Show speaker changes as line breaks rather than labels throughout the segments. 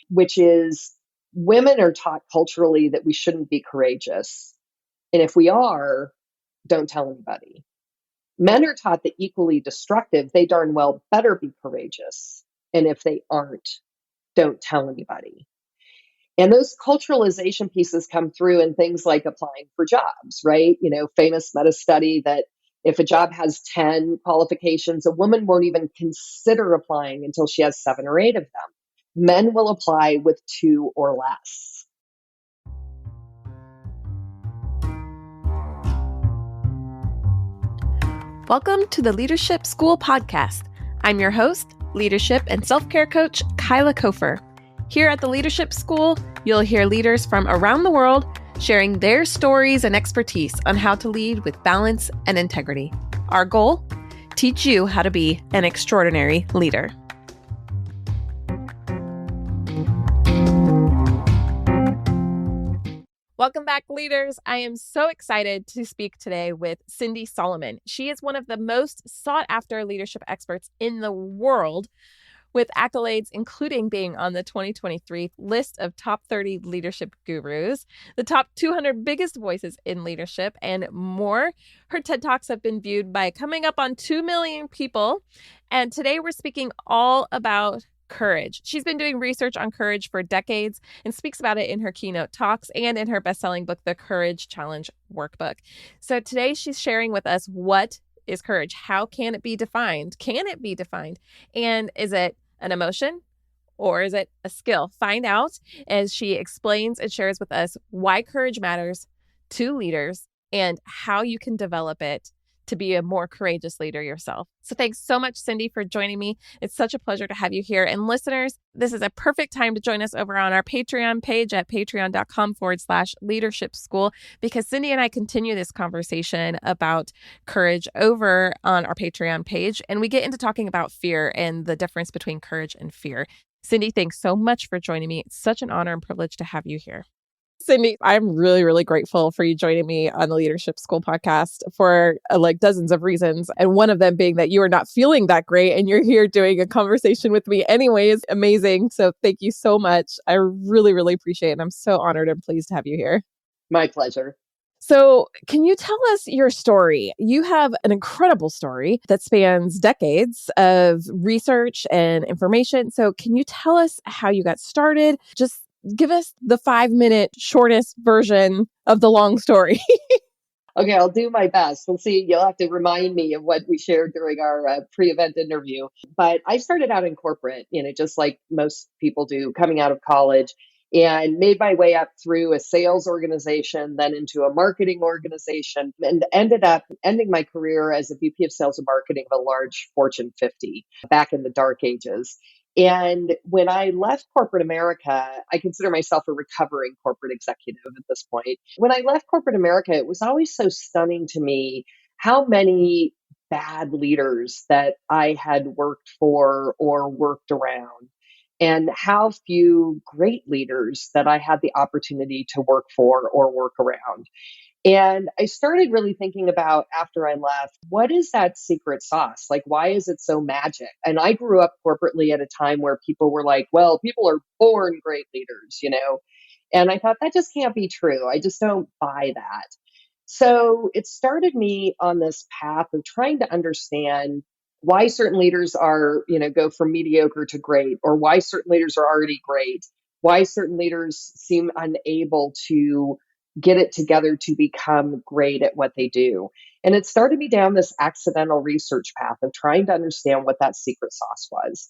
which is women are taught culturally that we shouldn't be courageous. And if we are, don't tell anybody. Men are taught that equally destructive, they darn well better be courageous. And if they aren't, don't tell anybody. And those culturalization pieces come through in things like applying for jobs, right? Famous meta study that if a job has 10 qualifications, a woman won't even consider applying until she has 7 or 8 of them. Men will apply with 2 or less.
Welcome to the Leadership School podcast. I'm your host, leadership and self-care coach, Kyla Kofer. Here at the Leadership School, you'll hear leaders from around the world sharing their stories and expertise on how to lead with balance and integrity. Our goal? Teach you how to be an extraordinary leader. Welcome back, leaders. I am so excited to speak today with Cindy Solomon. She is one of the most sought-after leadership experts in the world, with accolades including being on the 2023 list of top 30 leadership gurus, the top 200 biggest voices in leadership, and more. Her TED Talks have been viewed by coming up on 2 million people. And today we're speaking all about courage. She's been doing research on courage for decades and speaks about it in her keynote talks and in her best-selling book, The Courage Challenge Workbook. So today she's sharing with us what is courage? How can it be defined? Can it be defined? And is it an emotion or is it a skill? Find out as she explains and shares with us why courage matters to leaders and how you can develop it to be a more courageous leader yourself. So thanks so much, Cindy, for joining me. It's such a pleasure to have you here. And listeners, this is a perfect time to join us over on our Patreon page at patreon.com/leadership school, because Cindy and I continue this conversation about courage over on our Patreon page. And we get into talking about fear and the difference between courage and fear. Cindy, thanks so much for joining me. It's such an honor and privilege to have you here. Cindy, I'm really, really grateful for you joining me on the Leadership School podcast for dozens of reasons. And one of them being that you are not feeling that great and you're here doing a conversation with me anyways. Amazing. So thank you so much. I really, really appreciate it. And I'm so honored and pleased to have you here.
My pleasure.
So can you tell us your story? You have an incredible story that spans decades of research and information. So can you tell us how you got started? Just give us the 5-minute shortest version of the long story.
Okay, I'll do my best. We'll see. You'll have to remind me of what we shared during our pre-event interview. But I started out in corporate, just like most people do, coming out of college, and made my way up through a sales organization, then into a marketing organization, and ended up ending my career as a VP of sales and marketing of a large Fortune 50 back in the dark ages. And when I left corporate America, I consider myself a recovering corporate executive at this point. When I left corporate America, it was always so stunning to me how many bad leaders that I had worked for or worked around, and how few great leaders that I had the opportunity to work for or work around. And I started really thinking about, after I left, what is that secret sauce? Like, why is it so magic? And I grew up corporately at a time where people were like, well, people are born great leaders. And I thought that just can't be true. I just don't buy that. So it started me on this path of trying to understand why certain leaders go from mediocre to great, or why certain leaders are already great, why certain leaders seem unable to get it together to become great at what they do. And it started me down this accidental research path of trying to understand what that secret sauce was.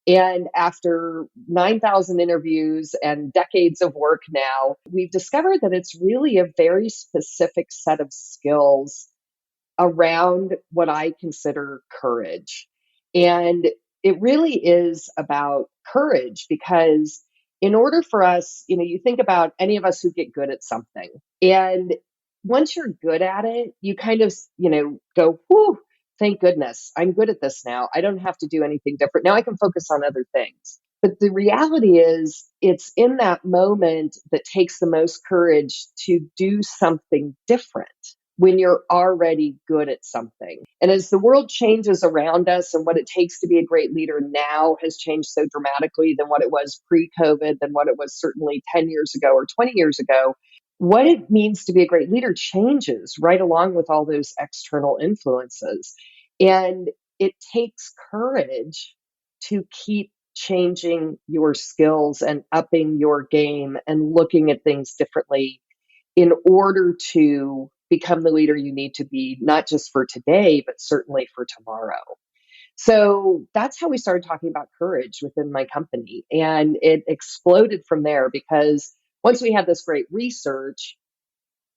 And after 9,000 interviews and decades of work now, we've discovered that it's really a very specific set of skills around what I consider courage. And it really is about courage, because in order for us, you think about any of us who get good at something. And once you're good at it, you kind of, go, whew, thank goodness, I'm good at this now. I don't have to do anything different. Now I can focus on other things. But the reality is, it's in that moment that takes the most courage to do something different. when you're already good at something. And as the world changes around us and what it takes to be a great leader now has changed so dramatically than what it was pre-COVID, than what it was certainly 10 years ago or 20 years ago, what it means to be a great leader changes right along with all those external influences. And it takes courage to keep changing your skills and upping your game and looking at things differently in order to become the leader you need to be, not just for today, but certainly for tomorrow. So that's how we started talking about courage within my company. And it exploded from there because once we had this great research,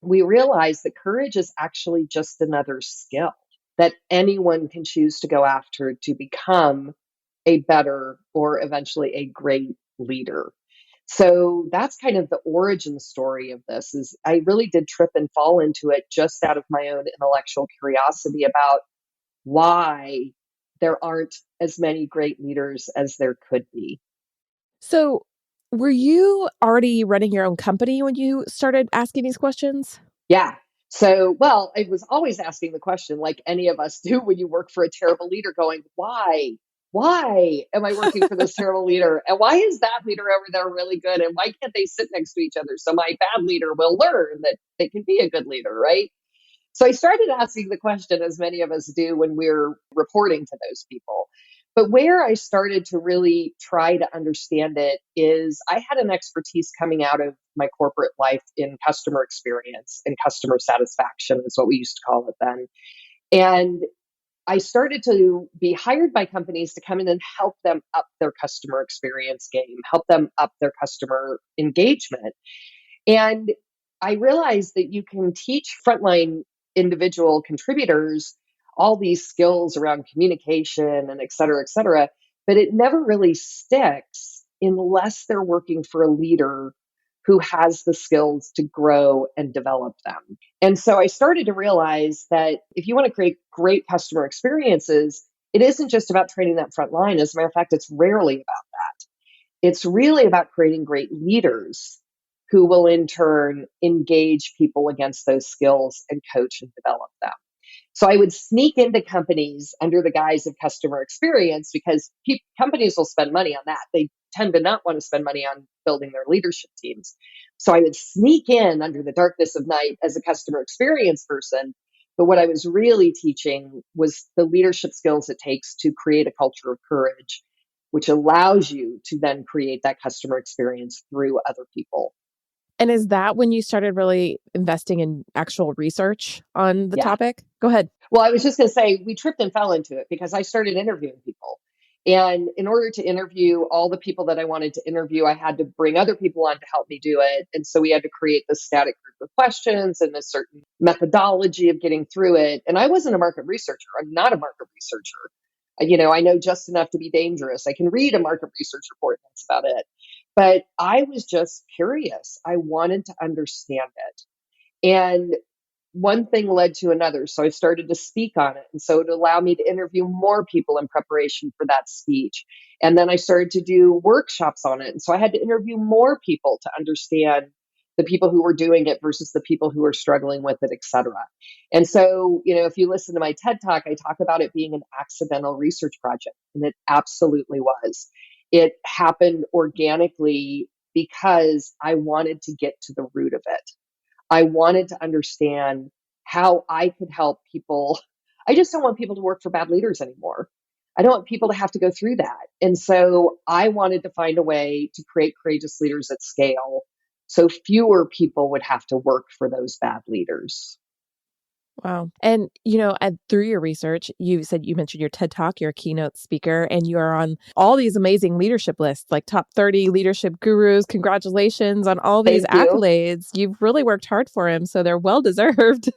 we realized that courage is actually just another skill that anyone can choose to go after to become a better or eventually a great leader. So that's kind of the origin story of this. Is I really did trip and fall into it just out of my own intellectual curiosity about why there aren't as many great leaders as there could be.
So, were you already running your own company when you started asking these questions?
Yeah. So, well, I was always asking the question, like any of us do when you work for a terrible leader, going, why? Why am I working for this terrible leader? And why is that leader over there really good? And why can't they sit next to each other so my bad leader will learn that they can be a good leader, right? So I started asking the question, as many of us do when we're reporting to those people. But where I started to really try to understand it is I had an expertise coming out of my corporate life in customer experience and customer satisfaction, is what we used to call it then. And I started to be hired by companies to come in and help them up their customer experience game, help them up their customer engagement. And I realized that you can teach frontline individual contributors all these skills around communication and et cetera, but it never really sticks unless they're working for a leader who has the skills to grow and develop them. And so I started to realize that if you want to create great customer experiences, it isn't just about training that front line. As a matter of fact, it's rarely about that. It's really about creating great leaders who will in turn engage people against those skills and coach and develop them. So I would sneak into companies under the guise of customer experience because companies will spend money on that. They tend to not want to spend money on building their leadership teams. So I would sneak in under the darkness of night as a customer experience person. But what I was really teaching was the leadership skills it takes to create a culture of courage, which allows you to then create that customer experience through other people.
And is that when you started really investing in actual research on the
Yeah.
topic? Go ahead.
Well, I was just going to say we tripped and fell into it because I started interviewing people. And in order to interview all the people that I wanted to interview, I had to bring other people on to help me do it. And so we had to create this static group of questions and a certain methodology of getting through it. And I wasn't a market researcher. I'm not a market researcher. I know just enough to be dangerous. I can read a market research report. That's about it. But I was just curious. I wanted to understand it. And one thing led to another. So I started to speak on it. And so it allowed me to interview more people in preparation for that speech. And then I started to do workshops on it. And so I had to interview more people to understand the people who were doing it versus the people who were struggling with it, et cetera. And so, if you listen to my TED Talk, I talk about it being an accidental research project. And it absolutely was. It happened organically because I wanted to get to the root of it. I wanted to understand how I could help people. I just don't want people to work for bad leaders anymore. I don't want people to have to go through that. And so I wanted to find a way to create courageous leaders at scale so fewer people would have to work for those bad leaders.
Wow. And, through your research, you mentioned your TED Talk, you're a keynote speaker, and you are on all these amazing leadership lists, like top 30 leadership gurus. Congratulations on all these
Thank you.
accolades. You've really worked hard for them, so they're well deserved.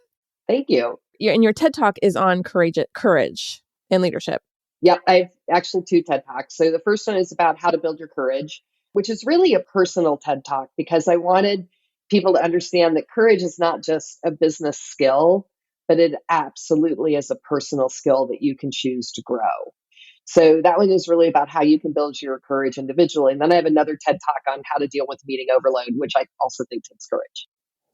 Thank you.
And your TED Talk is on courage and leadership.
Yeah, I've actually two TED Talks. So the first one is about how to build your courage, which is really a personal TED Talk because I wanted people to understand that courage is not just a business skill, but it absolutely is a personal skill that you can choose to grow. So that one is really about how you can build your courage individually. And then I have another TED Talk on how to deal with meeting overload, which I also think takes courage.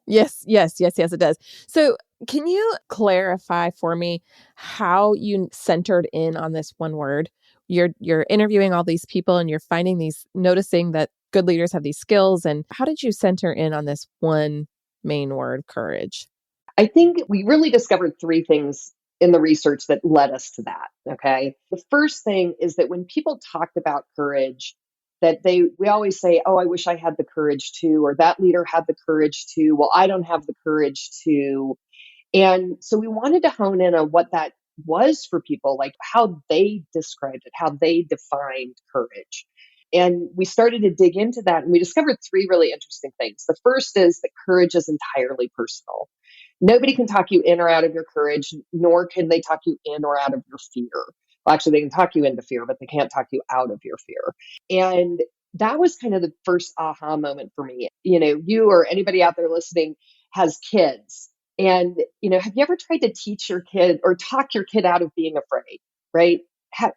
Yes, it does. So Can you clarify for me how you centered in on this one word? You're interviewing all these people and you're finding noticing that good leaders have these skills. And how did you center in on this one main word, courage?
I think we really discovered three things in the research that led us to that. Okay. The first thing is that when people talked about courage, we always say, oh, I wish I had the courage to, or that leader had the courage to. Well, I don't have the courage to. And so we wanted to hone in on what that was for people, like how they described it, how they defined courage. And we started to dig into that and we discovered three really interesting things. The first is that courage is entirely personal. Nobody can talk you in or out of your courage, nor can they talk you in or out of your fear. Well, actually, they can talk you into fear, but they can't talk you out of your fear. And that was kind of the first aha moment for me. You or anybody out there listening has kids. And, have you ever tried to teach your kid or talk your kid out of being afraid? Right?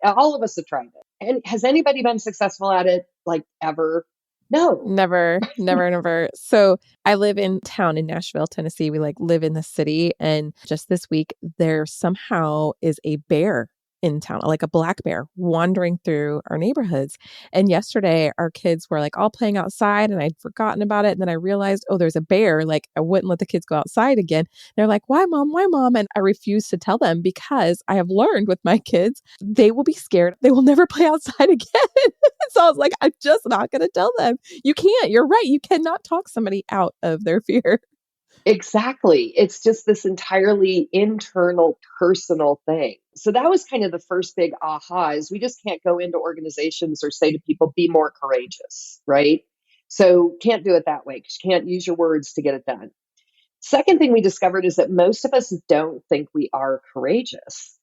All of us have tried it. And has anybody been successful at it like ever? No.
Never, never, never. So I live in town in Nashville, Tennessee. We live in the city. And just this week, there somehow is a bear in town, like a black bear wandering through our neighborhoods. And yesterday, our kids were all playing outside and I'd forgotten about it. And then I realized, oh, there's a bear. I wouldn't let the kids go outside again. They're like, why, mom? Why, mom? And I refuse to tell them because I have learned with my kids, they will be scared. They will never play outside again. So I was like, I'm just not going to tell them. You can't. You're right. You cannot talk somebody out of their fear.
Exactly. It's just this entirely internal, personal thing. So that was kind of the first big aha is we just can't go into organizations or say to people, be more courageous, right? So can't do it that way because you can't use your words to get it done. Second thing we discovered is that most of us don't think we are courageous.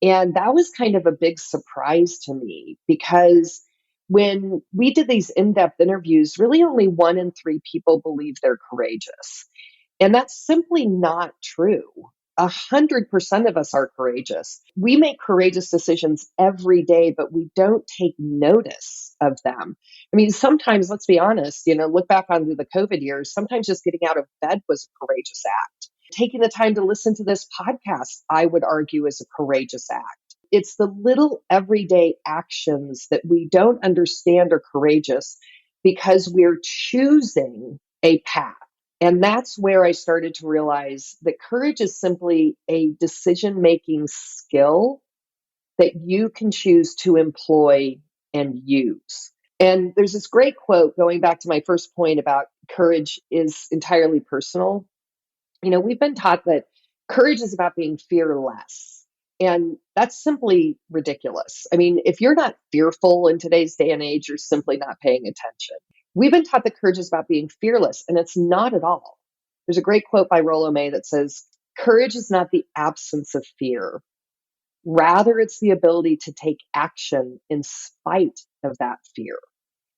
And that was kind of a big surprise to me because when we did these in depth interviews, really only 1 in 3 people believe they're courageous. And that's simply not true. 100% of us are courageous. We make courageous decisions every day, but we don't take notice of them. I mean, sometimes, let's be honest, look back onto the COVID years, sometimes just getting out of bed was a courageous act. Taking the time to listen to this podcast, I would argue, is a courageous act. It's the little everyday actions that we don't understand are courageous because we're choosing a path. And that's where I started to realize that courage is simply a decision making skill that you can choose to employ and use. And there's this great quote going back to my first point about courage is entirely personal. We've been taught that courage is about being fearless. And that's simply ridiculous. I mean, if you're not fearful in today's day and age, you're simply not paying attention. We've been taught that courage is about being fearless, and it's not at all. There's a great quote by Rollo May that says, courage is not the absence of fear. Rather, it's the ability to take action in spite of that fear.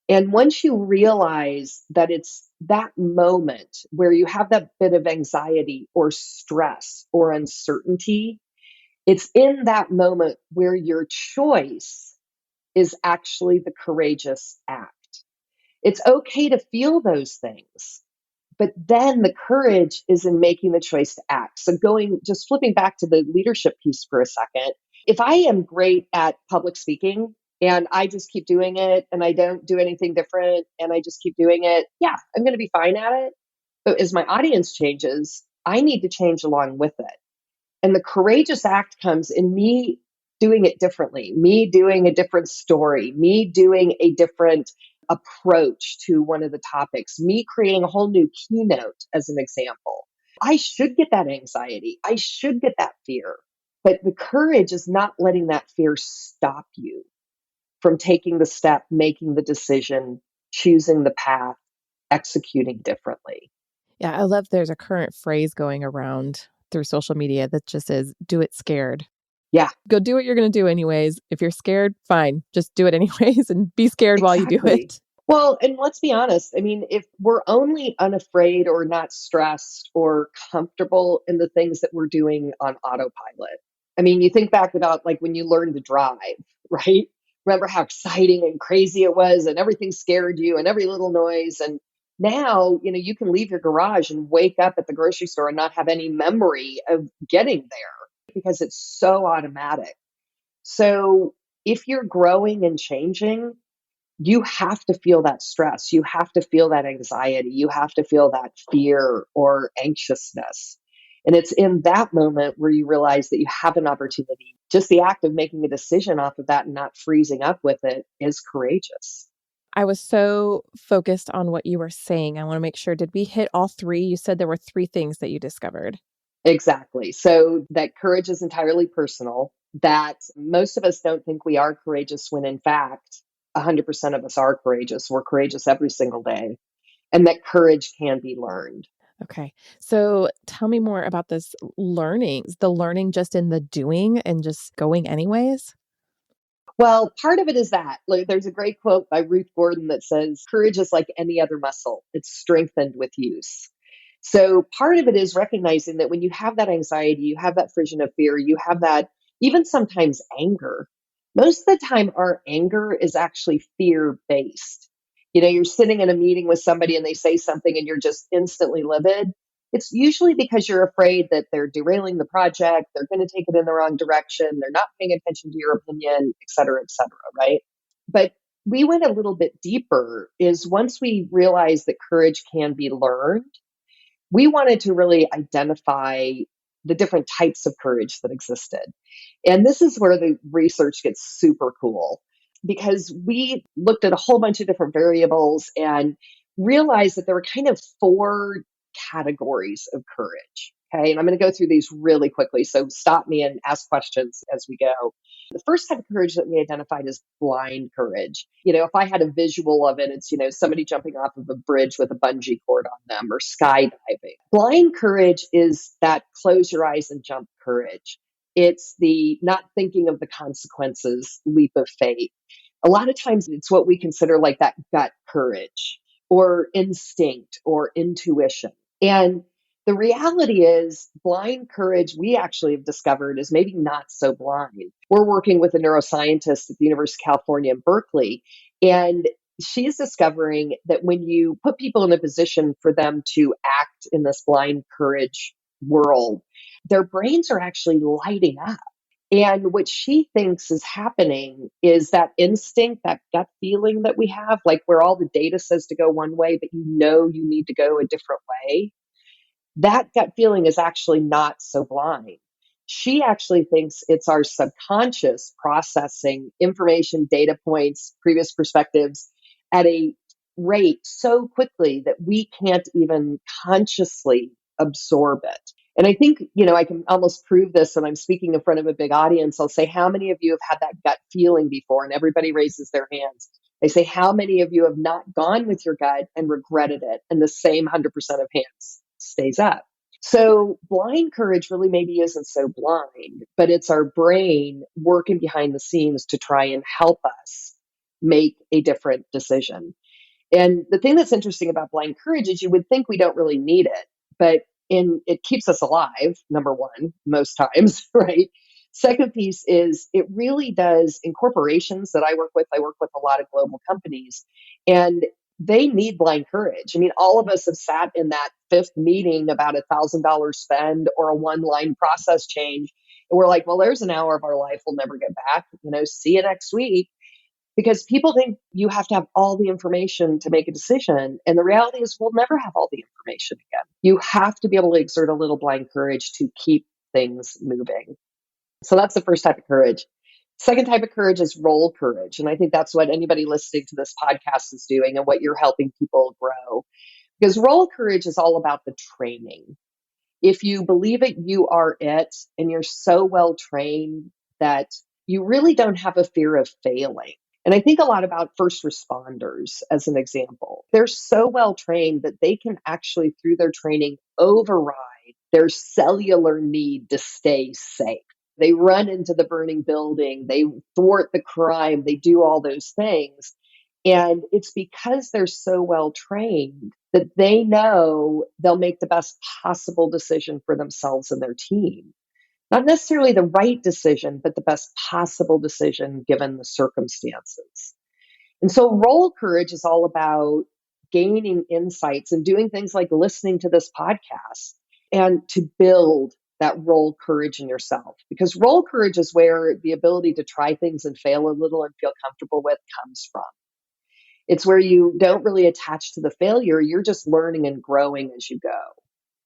And once you realize that it's that moment where you have that bit of anxiety or stress or uncertainty, it's in that moment where your choice is actually the courageous act. It's okay to feel those things, but then the courage is in making the choice to act. So just flipping back to the leadership piece for a second, if I am great at public speaking and I just keep doing it and I don't do anything different and I just keep doing it, yeah, I'm going to be fine at it. But as my audience changes, I need to change along with it. And the courageous act comes in me doing it differently, me doing a different story, me doing a different approach to one of the topics, me creating a whole new keynote as an example. I should get that anxiety. I should get that fear. But the courage is not letting that fear stop you from taking the step, making the decision, choosing the path, executing differently.
Yeah, I love there's a current phrase going around through social media that just says, do it scared.
Yeah,
Go do what you're going to do anyways. If you're scared, fine. Just do it anyways and be scared while you do
exactly.
it.
Well, and let's be honest. I mean, if we're only unafraid or not stressed or comfortable in the things that we're doing on autopilot, I mean, you think back about like when you learned to drive, right? Remember how exciting and crazy it was and everything scared you and every little noise. And Now, you can leave your garage and wake up at the grocery store and not have any memory of getting there because it's so automatic. So if you're growing and changing, you have to feel that stress. You have to feel that anxiety. You have to feel that fear or anxiousness. And it's in that moment where you realize that you have an opportunity. Just the act of making a decision off of that and not freezing up with it is courageous.
I was so focused on what you were saying. I want to make sure, did we hit all three? You said there were three things that you discovered.
Exactly. So that courage is entirely personal, that most of us don't think we are courageous when in fact, 100% of us are courageous. We're courageous every single day, and that courage can be learned.
Okay. So tell me more about this learning. Is the learning just in the doing and just going anyways?
Well, part of it is that. Like, there's a great quote by Ruth Gordon that says, courage is like any other muscle, it's strengthened with use. So part of it is recognizing that when you have that anxiety, you have that frisson of fear, you have that even sometimes anger. Most of the time, our anger is actually fear based. You're sitting in a meeting with somebody and they say something and you're just instantly livid. It's usually because you're afraid that they're derailing the project, they're going to take it in the wrong direction, they're not paying attention to your opinion, et cetera, right? But we went a little bit deeper is once we realized that courage can be learned, we wanted to really identify the different types of courage that existed. And this is where the research gets super cool because we looked at a whole bunch of different variables and realized that there were kind of four categories of courage. Okay. And I'm going to go through these really quickly. So stop me and ask questions as we go. The first type of courage that we identified is blind courage. If I had a visual of it, it's, somebody jumping off of a bridge with a bungee cord on them or skydiving. Blind courage is that close your eyes and jump courage. It's the not thinking of the consequences leap of faith. A lot of times it's what we consider like that gut courage or instinct or intuition. And the reality is, blind courage, we actually have discovered, is maybe not so blind. We're working with a neuroscientist at the University of California in Berkeley, and she's discovering that when you put people in a position for them to act in this blind courage world, their brains are actually lighting up. And what she thinks is happening is that instinct, that gut feeling that we have, like where all the data says to go one way, but you need to go a different way, that gut feeling is actually not so blind. She actually thinks it's our subconscious processing information, data points, previous perspectives at a rate so quickly that we can't even consciously absorb it. And I think, I can almost prove this when I'm speaking in front of a big audience. I'll say, how many of you have had that gut feeling before? And everybody raises their hands. They say, how many of you have not gone with your gut and regretted it? And the same 100% of hands stays up. So blind courage really maybe isn't so blind, but it's our brain working behind the scenes to try and help us make a different decision. And the thing that's interesting about blind courage is you would think we don't really need it, but it keeps us alive, number one, most times, right? Second piece is it really does, in corporations that I work with a lot of global companies, and they need blind courage. I mean, all of us have sat in that fifth meeting about $1,000 spend or a one-line process change. And we're like, well, there's an hour of our life we'll never get back. See you next week. Because people think you have to have all the information to make a decision. And the reality is we'll never have all the information again. You have to be able to exert a little blind courage to keep things moving. So that's the first type of courage. Second type of courage is role courage. And I think that's what anybody listening to this podcast is doing and what you're helping people grow. Because role courage is all about the training. If you believe it, you are it, and you're so well trained that you really don't have a fear of failing. And I think a lot about first responders as an example. They're so well trained that they can actually, through their training, override their cellular need to stay safe. They run into the burning building, they thwart the crime, they do all those things. And it's because they're so well trained that they know they'll make the best possible decision for themselves and their team. Not necessarily the right decision, but the best possible decision given the circumstances. And so role courage is all about gaining insights and doing things like listening to this podcast and to build that role courage in yourself. Because role courage is where the ability to try things and fail a little and feel comfortable with comes from. It's where you don't really attach to the failure. You're just learning and growing as you go.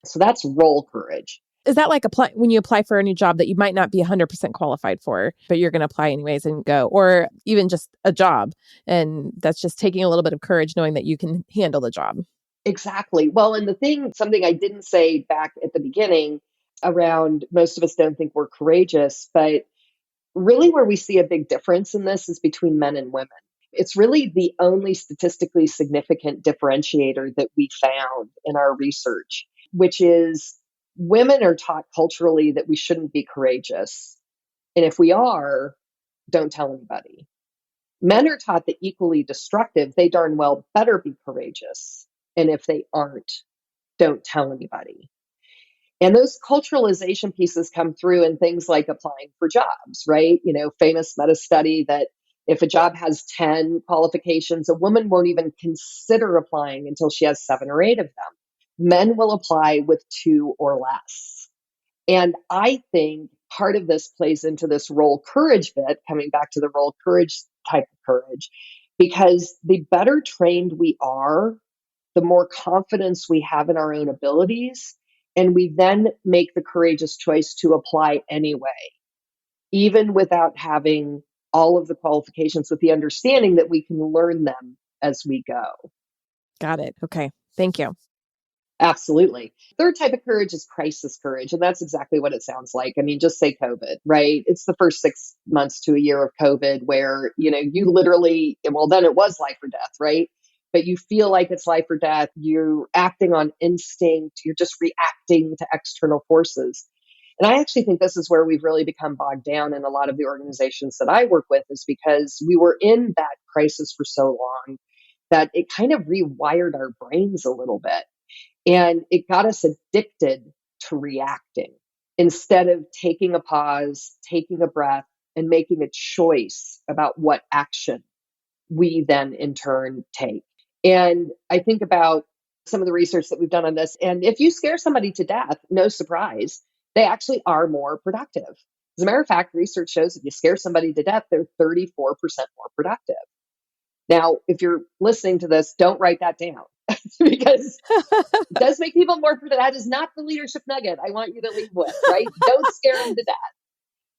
So that's role courage.
Is that like when you apply for a new job that you might not be 100% qualified for, but you're going to apply anyways and go, or even just a job? And that's just taking a little bit of courage, knowing that you can handle the job.
Exactly. Well, and something I didn't say back at the beginning around most of us don't think we're courageous, but really where we see a big difference in this is between men and women. It's really the only statistically significant differentiator that we found in our research, which is women are taught culturally that we shouldn't be courageous. And if we are, don't tell anybody. Men are taught that equally destructive, they darn well better be courageous. And if they aren't, don't tell anybody. And those culturalization pieces come through in things like applying for jobs, right? Famous meta study that if a job has 10 qualifications, a woman won't even consider applying until she has 7 or 8 of them. Men will apply with 2 or less. And I think part of this plays into this role courage bit, coming back to the role courage type of courage, because the better trained we are, the more confidence we have in our own abilities. And we then make the courageous choice to apply anyway, even without having all of the qualifications, with the understanding that we can learn them as we go.
Got it. Okay. Thank you.
Absolutely. Third type of courage is crisis courage. And that's exactly what it sounds like. I mean, just say COVID, right? It's the first 6 months to a year of COVID where, you literally, well, then it was life or death, right? But you feel like it's life or death. You're acting on instinct. You're just reacting to external forces. And I actually think this is where we've really become bogged down in a lot of the organizations that I work with, is because we were in that crisis for so long that it kind of rewired our brains a little bit. And it got us addicted to reacting instead of taking a pause, taking a breath, and making a choice about what action we then in turn take. And I think about some of the research that we've done on this. And if you scare somebody to death, no surprise, they actually are more productive. As a matter of fact, research shows if you scare somebody to death, they're 34% more productive. Now, if you're listening to this, don't write that down because it does make people more productive. That is not the leadership nugget I want you to leave with, right? Don't scare them to death.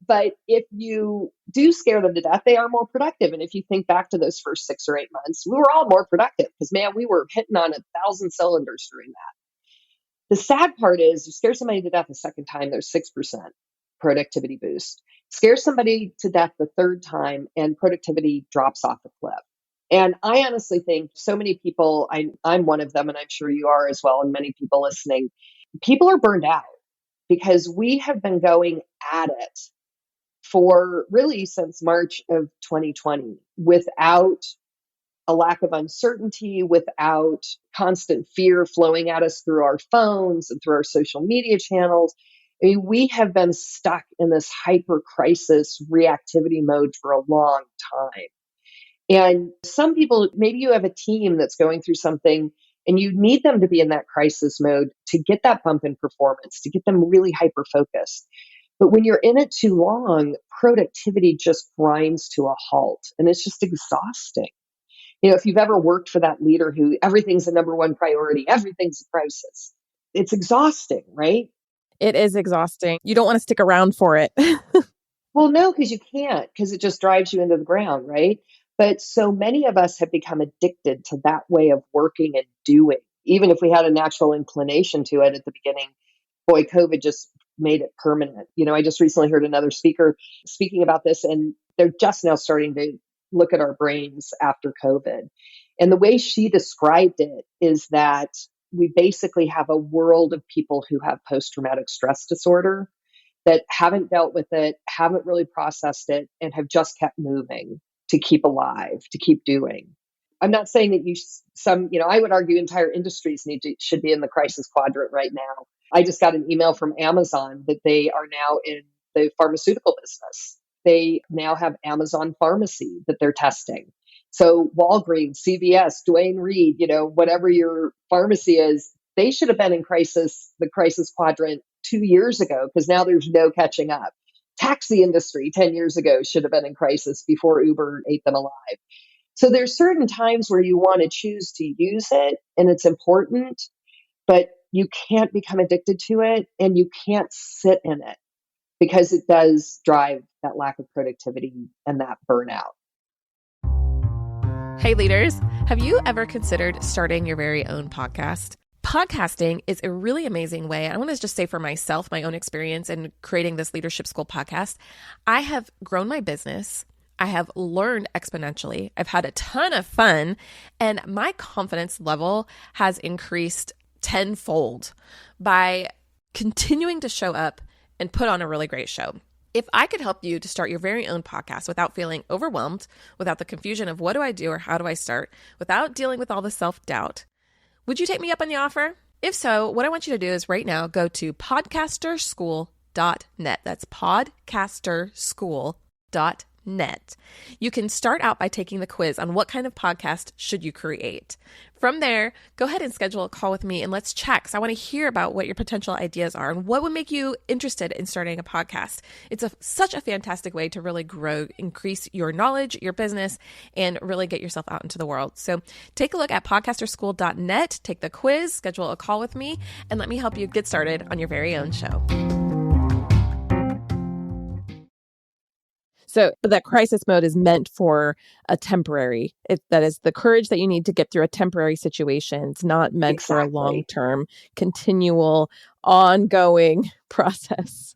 But if you do scare them to death, they are more productive. And if you think back to those first 6 or 8 months, we were all more productive because, man, we were hitting on 1,000 cylinders during that. The sad part is you scare somebody to death a second time, there's 6% productivity boost. Scare somebody to death the third time and productivity drops off a cliff. And I honestly think so many people, I'm one of them, and I'm sure you are as well, and many people listening, people are burned out because we have been going at it for really since March of 2020 without a lack of uncertainty, without constant fear flowing at us through our phones and through our social media channels. I mean, we have been stuck in this hyper crisis reactivity mode for a long time. And some people, maybe you have a team that's going through something and you need them to be in that crisis mode to get that bump in performance, to get them really hyper focused. But when you're in it too long, productivity just grinds to a halt and it's just exhausting. If you've ever worked for that leader who everything's the number one priority, everything's a crisis, it's exhausting, right?
It is exhausting. You don't want to stick around for it.
Well, no, because you can't, because it just drives you into the ground, right? But so many of us have become addicted to that way of working and doing. Even if we had a natural inclination to it at the beginning, boy, COVID just made it permanent. I just recently heard another speaker speaking about this, and they're just now starting to look at our brains after COVID. And the way she described it is that we basically have a world of people who have post-traumatic stress disorder that haven't dealt with it, haven't really processed it, and have just kept moving to keep alive, to keep doing. I'm not saying that I would argue entire industries should be in the crisis quadrant right now. I just got an email from Amazon that they are now in the pharmaceutical business. they now have Amazon Pharmacy that they're testing. So Walgreens, CVS, Duane Reade, whatever your pharmacy is, they should have been in the crisis quadrant 2 years ago, because now there's no catching up. Taxi industry 10 years ago should have been in crisis before Uber ate them alive. So there's certain times where you want to choose to use it and it's important, but you can't become addicted to it and you can't sit in it, because it does drive that lack of productivity and that burnout.
Hey leaders, have you ever considered starting your very own podcast? Podcasting is a really amazing way. I want to just say for myself, my own experience in creating this leadership school podcast, I have grown my business. I have learned exponentially. I've had a ton of fun, and my confidence level has increased tenfold by continuing to show up and put on a really great show. If I could help you to start your very own podcast without feeling overwhelmed, without the confusion of what do I do or how do I start, without dealing with all the self-doubt, would you take me up on the offer? If so, what I want you to do is right now go to podcasterschool.net. That's podcasterschool.net. You can start out by taking the quiz on what kind of podcast should you create. From there, go ahead and schedule a call with me and let's chat, because I want to hear about what your potential ideas are and what would make you interested in starting a podcast. It's such a fantastic way to really grow, increase your knowledge, your business, and really get yourself out into the world. So take a look at podcasterschool.net, take the quiz, schedule a call with me, and let me help you get started on your very own show. So that crisis mode is meant for a temporary, that is the courage that you need to get through a temporary situation. It's not meant for a long-term, continual, ongoing process.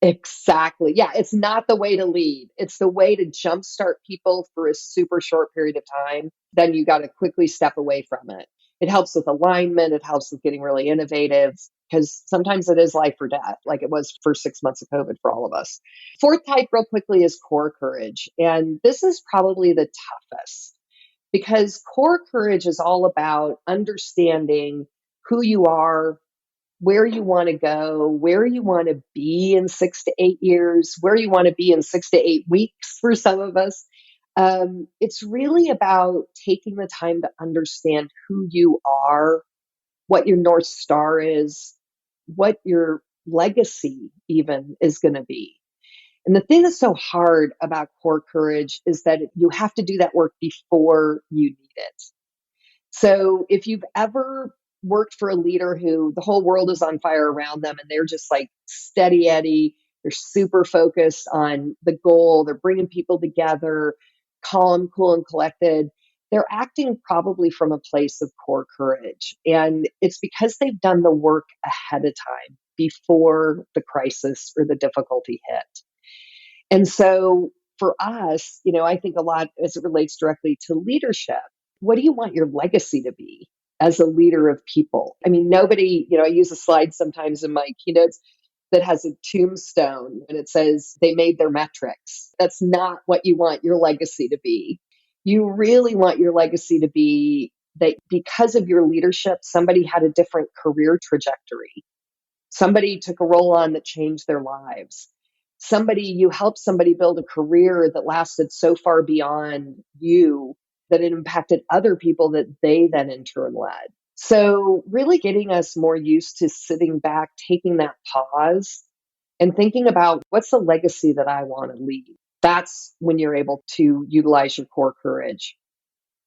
Exactly. Yeah, it's not the way to lead. It's the way to jumpstart people for a super short period of time. Then you got to quickly step away from it. It helps with alignment. It helps with getting really innovative, because sometimes it is life or death, like it was for 6 months of COVID for all of us. Fourth type, real quickly, is core courage. And this is probably the toughest, because core courage is all about understanding who you are, where you want to go, where you want to be in 6 to 8 years, where you want to be in 6 to 8 weeks for some of us. It's really about taking the time to understand who you are, what your North Star is, what your legacy even is going to be. And the thing that's so hard about core courage is that you have to do that work before you need it. So if you've ever worked for a leader who the whole world is on fire around them and they're just like steady Eddie, they're super focused on the goal, they're bringing people together, calm, cool, and collected, they're acting probably from a place of core courage. And it's because they've done the work ahead of time before the crisis or the difficulty hit. And so for us, I think a lot as it relates directly to leadership. What do you want your legacy to be as a leader of people? I mean, nobody, I use a slide sometimes in my keynotes that has a tombstone and it says they made their metrics. That's not what you want your legacy to be. You really want your legacy to be that because of your leadership, somebody had a different career trajectory. Somebody took a role on that changed their lives. You helped somebody build a career that lasted so far beyond you that it impacted other people that they then in turn led. So really getting us more used to sitting back, taking that pause and thinking about what's the legacy that I want to leave. That's when you're able to utilize your core courage.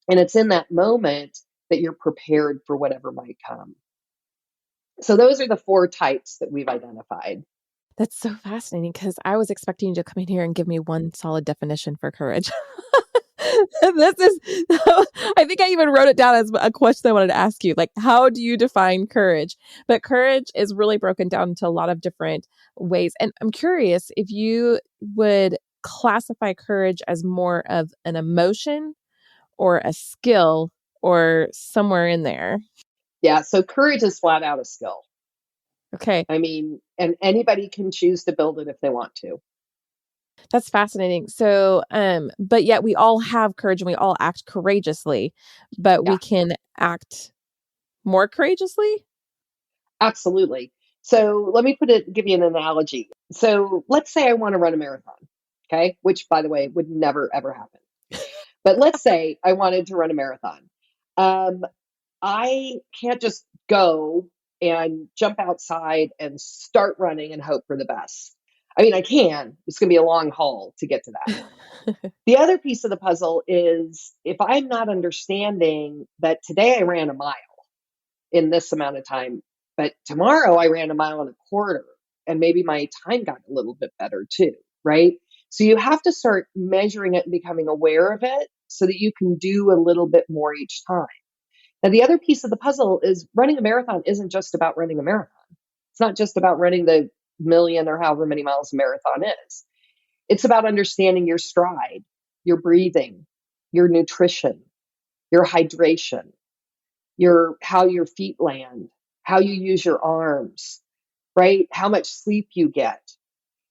And it's in that moment that you're prepared for whatever might come. So those are the 4 types that we've identified.
That's so fascinating, because I was expecting you to come in here and give me one solid definition for courage. This is, I think I even wrote it down as a question I wanted to ask you, like, how do you define courage? But courage is really broken down into a lot of different ways. And I'm curious if you would classify courage as more of an emotion or a skill or somewhere in there.
Yeah, so courage is flat out a skill.
Okay.
I mean, and anybody can choose to build it if they want to.
That's fascinating. So, but yet we all have courage and we all act courageously, but we can act more courageously?
Absolutely. So let me give you an analogy. So let's say I want to run a marathon. Okay. Which, by the way, would never, ever happen. But let's say I wanted to run a marathon. Um, I can't just go and jump outside and start running and hope for the best. I mean, I can. It's going to be a long haul to get to that. The other piece of the puzzle is if I'm not understanding that today I ran a mile in this amount of time, but tomorrow I ran a mile and a quarter, and maybe my time got a little bit better too, right? So you have to start measuring it and becoming aware of it so that you can do a little bit more each time. Now, the other piece of the puzzle is running a marathon isn't just about running a marathon. It's not just about running the million or however many miles a marathon is. It's about understanding your stride, your breathing, your nutrition, your hydration, your how your feet land, how you use your arms, right? How much sleep you get.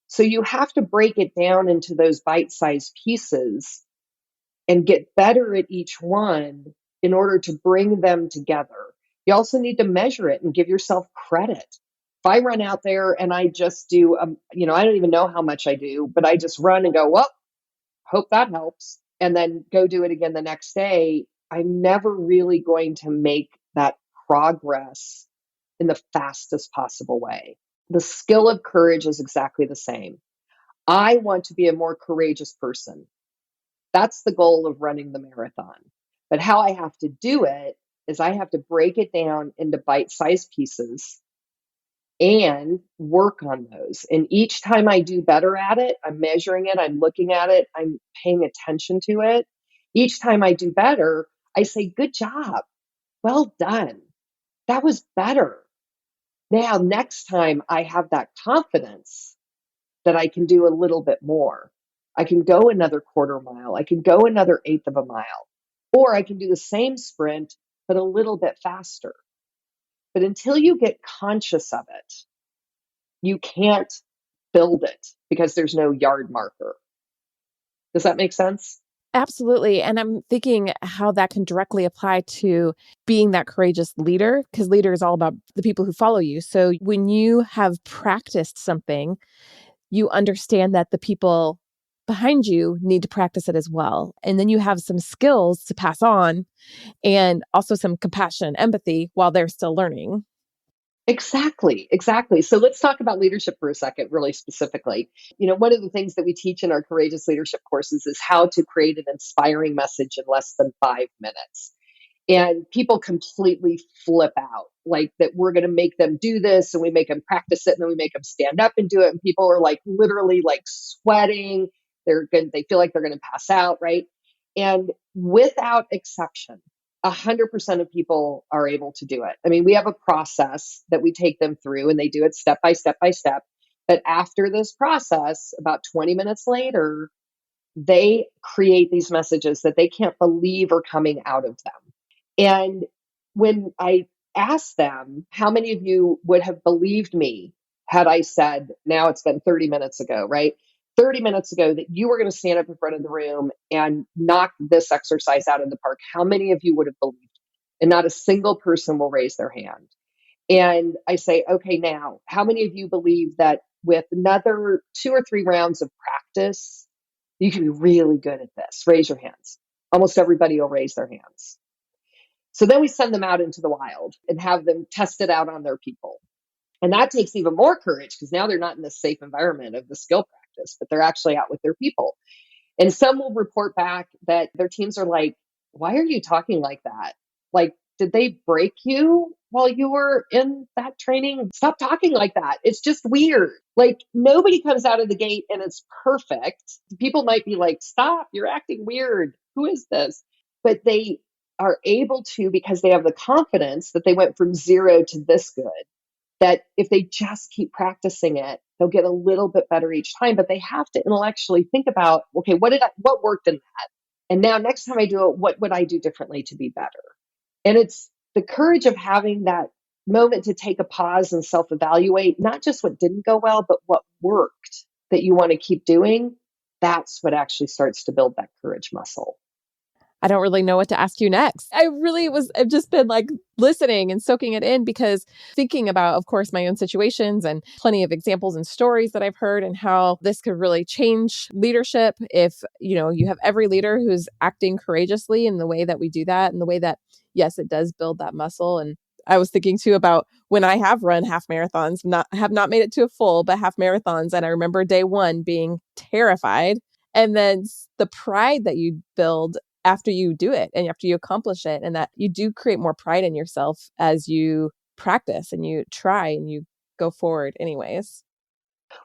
So you have to break it down into those bite-sized pieces and get better at each one in order to bring them together. You also need to measure it and give yourself credit. If I run out there and I just do, I don't even know how much I do, but I just run and go, well, hope that helps, and then go do it again the next day, I'm never really going to make that progress in the fastest possible way. The skill of courage is exactly the same. I want to be a more courageous person. That's the goal of running the marathon. But how I have to do it is I have to break it down into bite-sized pieces and work on those. And each time I do better at it, I'm measuring it, I'm looking at it, I'm paying attention to it. Each time I do better, I say, good job. Well done. That was better. Now, next time I have that confidence that I can do a little bit more. I can go another quarter mile. I can go another eighth of a mile. Or I can do the same sprint, but a little bit faster. But until you get conscious of it, you can't build it because there's no yard marker. Does that make sense?
Absolutely. And I'm thinking how that can directly apply to being that courageous leader, because leader is all about the people who follow you. So when you have practiced something, you understand that the people behind you need to practice it as well. And then you have some skills to pass on and also some compassion, empathy while they're still learning.
Exactly, exactly. So let's talk about leadership for a second, really specifically. One of the things that we teach in our courageous leadership courses is how to create an inspiring message in less than 5 minutes. And people completely flip out, like that we're going to make them do this and we make them practice it and then we make them stand up and do it. And people are like literally like sweating. They feel like they're going to pass out, right? And without exception, 100% of people are able to do it. I mean, we have a process that we take them through and they do it step by step by step. But after this process, about 20 minutes later, they create these messages that they can't believe are coming out of them. And when I asked them, how many of you would have believed me had I said, now it's been 30 minutes ago, right? 30 minutes ago that you were going to stand up in front of the room and knock this exercise out of the park. How many of you would have believed? And not a single person will raise their hand. And I say, okay, now, how many of you believe that with another 2 or 3 rounds of practice, you can be really good at this? Raise your hands. Almost everybody will raise their hands. So then we send them out into the wild and have them test it out on their people. And that takes even more courage because now they're not in the safe environment of the skill practice, but they're actually out with their people. And some will report back that their teams are like, why are you talking like that? Like, did they break you while you were in that training? Stop talking like that. It's just weird. Like, nobody comes out of the gate and it's perfect. People might be like, stop, you're acting weird. Who is this? But they are able to, because they have the confidence that they went from zero to this good, that if they just keep practicing it, they'll get a little bit better each time. But they have to intellectually think about, okay, what worked in that? And now next time I do it, what would I do differently to be better? And it's the courage of having that moment to take a pause and self-evaluate, not just what didn't go well, but what worked that you want to keep doing. That's what actually starts to build that courage muscle.
I don't really know what to ask you next. I've just been like listening and soaking it in, because thinking about, of course, my own situations and plenty of examples and stories that I've heard, and how this could really change leadership if, you have every leader who's acting courageously in the way that we do that, and the way that, yes, it does build that muscle. And I was thinking too about when I have run half marathons, have not made it to a full, but half marathons. And I remember day one being terrified. And then the pride that you build after you do it and after you accomplish it, and that you do create more pride in yourself as you practice and you try and you go forward anyways.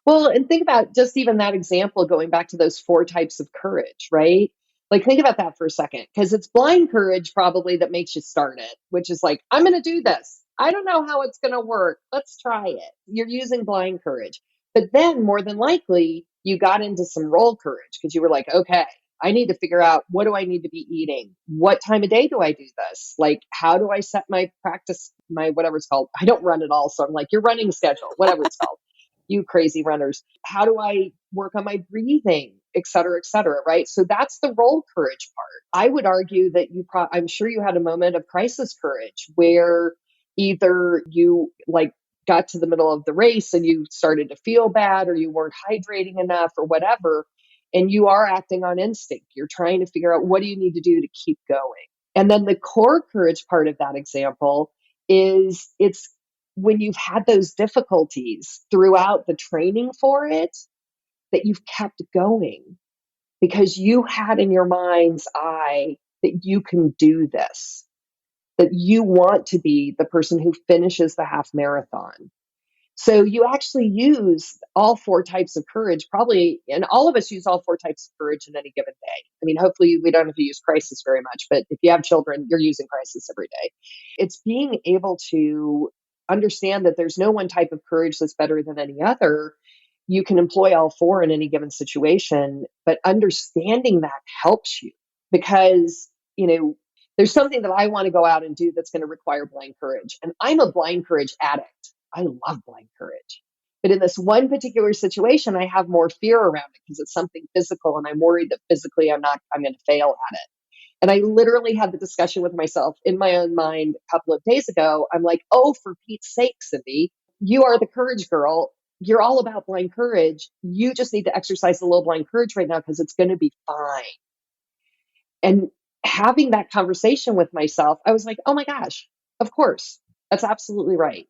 Well, and think about just even that example, going back to those four types of courage, right? Like, think about that for a second, because it's blind courage probably that makes you start it, which is like, I'm going to do this. I don't know how it's going to work. Let's try it. You're using blind courage. But then, more than likely, you got into some role courage because you were like, okay, I need to figure out, what do I need to be eating? What time of day do I do this? Like, how do I set my practice, my whatever it's called? I don't run at all. So I'm like, your running schedule, whatever it's called, you crazy runners. How do I work on my breathing, et cetera, right? So that's the role courage part. I would argue that I'm sure you had a moment of crisis courage where either you like got to the middle of the race and you started to feel bad, or you weren't hydrating enough, or whatever, and you are acting on instinct. You're trying to figure out, what do you need to do to keep going? And then the core courage part of that example is, it's when you've had those difficulties throughout the training for it, that you've kept going because you had in your mind's eye that you can do this, that you want to be the person who finishes the half marathon. So you actually use all four types of courage, probably, and all of us use all four types of courage in any given day. I mean, hopefully we don't have to use crisis very much, but if you have children, you're using crisis every day. It's being able to understand that there's no one type of courage that's better than any other. You can employ all four in any given situation, but understanding that helps you because, there's something that I want to go out and do that's going to require blind courage. And I'm a blind courage addict. I love blind courage. But in this one particular situation, I have more fear around it because it's something physical, and I'm worried that physically I'm going to fail at it. And I literally had the discussion with myself in my own mind a couple of days ago. I'm like, oh, for Pete's sake, Cindy, you are the courage girl. You're all about blind courage. You just need to exercise a little blind courage right now because it's going to be fine. And having that conversation with myself, I was like, oh my gosh, of course, that's absolutely right.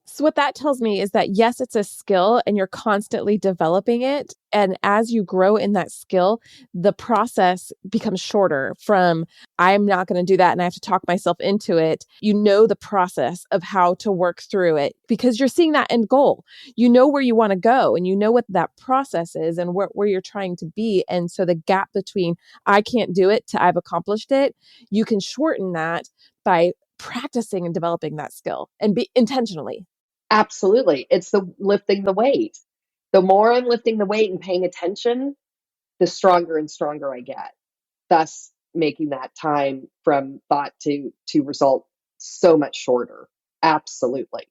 So what that tells me is that, yes, it's a skill and you're constantly developing it. And as you grow in that skill, the process becomes shorter from, I'm not going to do that and I have to talk myself into it. You know the process of how to work through it because you're seeing that end goal. You know where you want to go and you know what that process is and where you're trying to be. And so the gap between I can't do it to I've accomplished it, you can shorten that by practicing and developing that skill and be intentionally.
Absolutely. It's the lifting the weight. The more I'm lifting the weight and paying attention, the stronger and stronger I get. Thus making that time from thought to result so much shorter. Absolutely.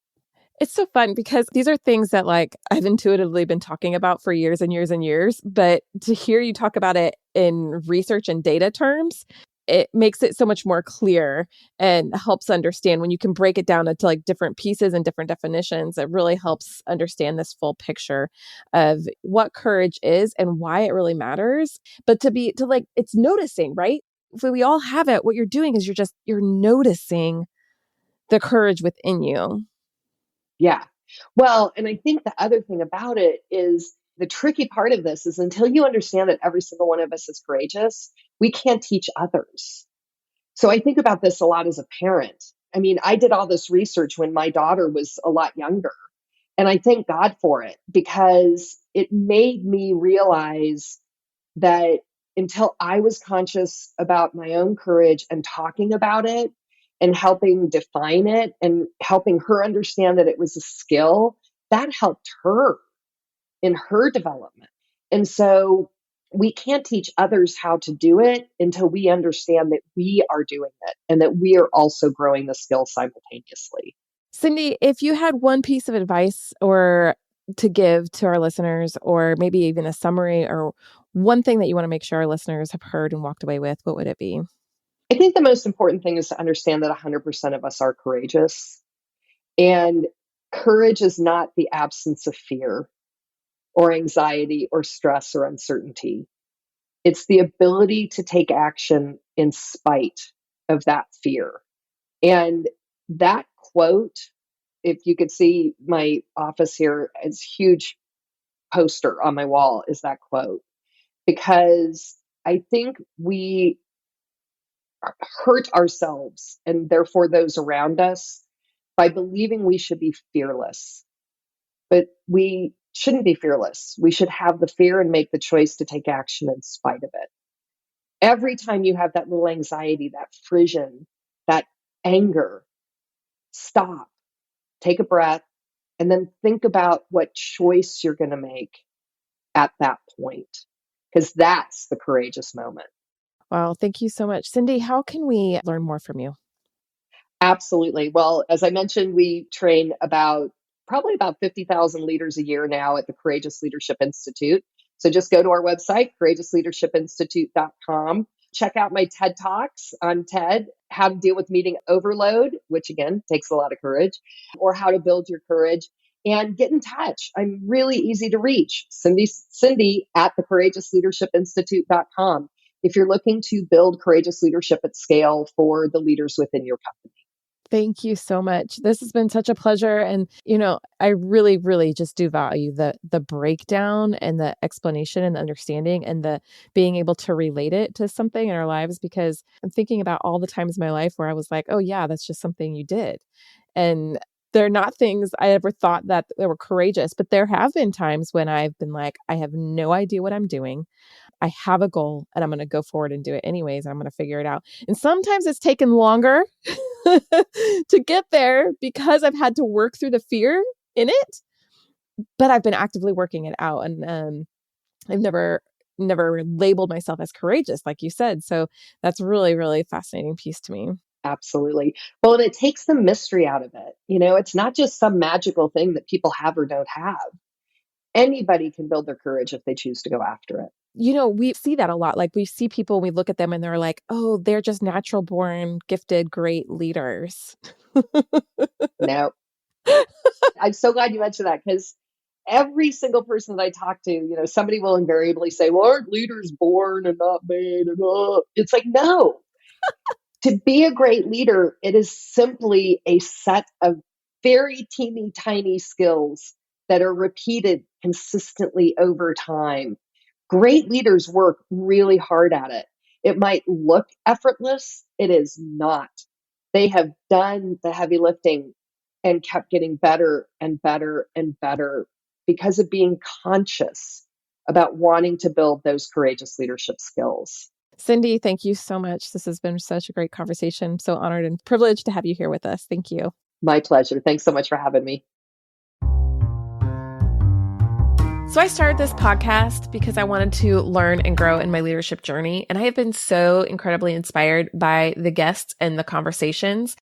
It's so fun because these are things that like I've intuitively been talking about for years and years and years, but to hear you talk about it in research and data terms, it makes it so much more clear and helps understand when you can break it down into like different pieces and different definitions. It really helps understand this full picture of what courage is and why it really matters. But to like, it's noticing, right? If we all have it, what you're doing is you're noticing the courage within you.
Yeah. Well, and I think the other thing about it is the tricky part of this is until you understand that every single one of us is courageous, we can't teach others. So I think about this a lot as a parent. I mean, I did all this research when my daughter was a lot younger. And I thank God for it because it made me realize that until I was conscious about my own courage and talking about it and helping define it and helping her understand that it was a skill, that helped her in her development. And so we can't teach others how to do it until we understand that we are doing it and that we are also growing the skill simultaneously.
Cindy, if you had one piece of advice or to give to our listeners, or maybe even a summary or one thing that you want to make sure our listeners have heard and walked away with, what would it be?
I think the most important thing is to understand that 100% of us are courageous. And courage is not the absence of fear or anxiety or stress or uncertainty. It's the ability to take action in spite of that fear. And that quote, if you could see my office here, it's a huge poster on my wall, is that quote. Because I think we hurt ourselves and therefore those around us by believing we should be fearless. But we shouldn't be fearless. We should have the fear and make the choice to take action in spite of it. Every time you have that little anxiety, that frisson, that anger, stop, take a breath, and then think about what choice you're going to make at that point, because that's the courageous moment.
Wow, thank you so much. Cindy, how can we learn more from you?
Absolutely. Well, as I mentioned, we train probably about 50,000 leaders a year now at the Courageous Leadership Institute. So just go to our website, courageousleadershipinstitute.com. Check out my TED Talks on TED, how to deal with meeting overload, which again takes a lot of courage, or how to build your courage. And get in touch. I'm really easy to reach. Cindy at the courageousleadershipinstitute.com if you're looking to build courageous leadership at scale for the leaders within your company.
Thank you so much. This has been such a pleasure. And, I really, really just do value the breakdown and the explanation and the understanding and the being able to relate it to something in our lives, because I'm thinking about all the times in my life where I was like, oh yeah, that's just something you did. And they're not things I ever thought that they were courageous, but there have been times when I've been like, I have no idea what I'm doing. I have a goal and I'm going to go forward and do it anyways. I'm going to figure it out. And sometimes it's taken longer to get there because I've had to work through the fear in it, but I've been actively working it out. And I've never labeled myself as courageous, like you said. So that's really, really fascinating piece to me.
Absolutely. Well, and it takes the mystery out of it. It's not just some magical thing that people have or don't have. Anybody can build their courage if they choose to go after it.
We see that a lot. Like we see people, we look at them and they're like, oh, they're just natural born, gifted, great leaders.
No. I'm so glad you mentioned that, because every single person that I talk to, somebody will invariably say, well, aren't leaders born and not made? And it's like, no. To be a great leader, it is simply a set of very teeny tiny skills that are repeated consistently over time. Great leaders work really hard at it. It might look effortless. It is not. They have done the heavy lifting and kept getting better and better and better because of being conscious about wanting to build those courageous leadership skills.
Cindy, thank you so much. This has been such a great conversation. I'm so honored and privileged to have you here with us. Thank you.
My pleasure. Thanks so much for having me.
So I started this podcast because I wanted to learn and grow in my leadership journey. And I have been so incredibly inspired by the guests and the conversations.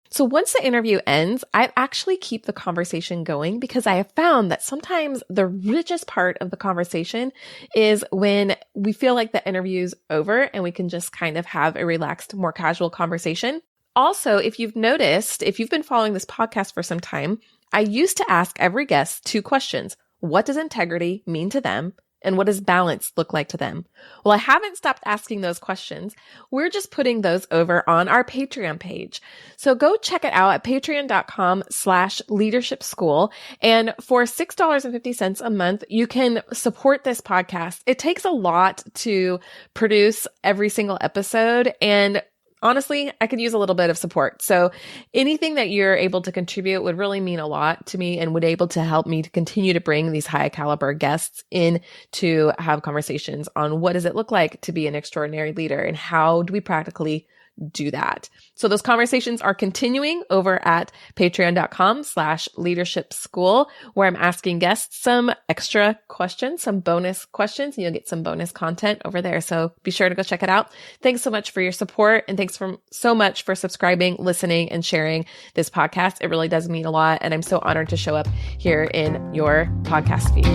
So once the interview ends, I actually keep the conversation going because I have found that sometimes the richest part of the conversation is when we feel like the interview's over and we can just kind of have a relaxed, more casual conversation. Also, if you've noticed, if you've been following this podcast for some time, I used to ask every guest 2 questions. What does integrity mean to them? And what does balance look like to them? Well, I haven't stopped asking those questions. We're just putting those over on our Patreon page. So go check it out at patreon.com/leadership school. And for $6.50 a month, you can support this podcast. It takes a lot to produce every single episode, and honestly, I could use a little bit of support. So anything that you're able to contribute would really mean a lot to me and would able to help me to continue to bring these high caliber guests in to have conversations on what does it look like to be an extraordinary leader and how do we practically do that. So those conversations are continuing over at patreon.com/leadership school, where I'm asking guests some extra questions, some bonus questions, and you'll get some bonus content over there. So be sure to go check it out. Thanks so much for your support. And thanks so much for subscribing, listening, and sharing this podcast. It really does mean a lot. And I'm so honored to show up here in your podcast feed.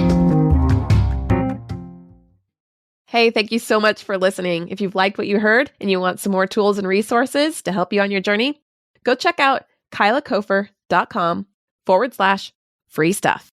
Hey, thank you so much for listening. If you've liked what you heard and you want some more tools and resources to help you on your journey, go check out kylakofer.com/free stuff.